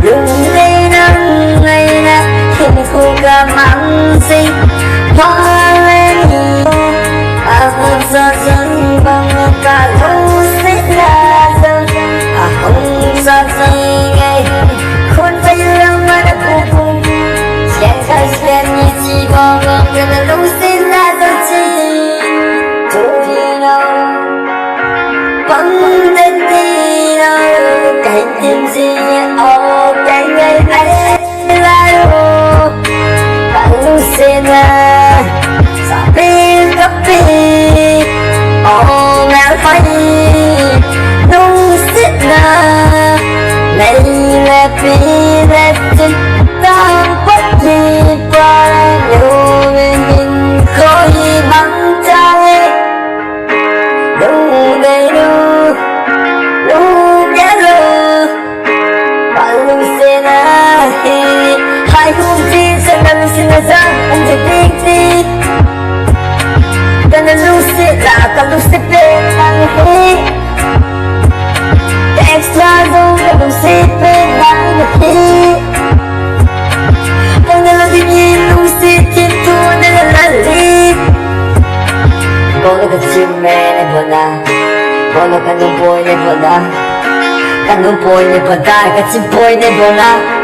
đừng đi nắng ngày nè khi cô cả mang gì hoa lên aku sajan bangun kalau sedang aku sajanคนไปแล้วมันกูกูเสียงเขาเสียงมีจีบองกันรู้สินะตัวจริงทุกอย่างบังเดินดีนะใครเต็มที่เอาใครไงไอ้ลาโลรู้สินะสับปีกับปีโอ้แม่ไฟรู้สินะNày là vì là tình ta bất kỳ qua nhiều mình khói băng trái đủ đầy đủ giá lơ và lưu xe na hai hôm chi sẽ nằm xin là ra anh sẽ đi đi cần lưu xe là cần lưu xe về thằng hi extra dấu không xếp bên đang được đi Con là thiên nhiên không xếp thiên thua nên là lý Con là cái chim mẹ này bọn à Con là cái nụ bôi này bọn à Cái nụ bôi này bọn à Cái chim bôi này bọn à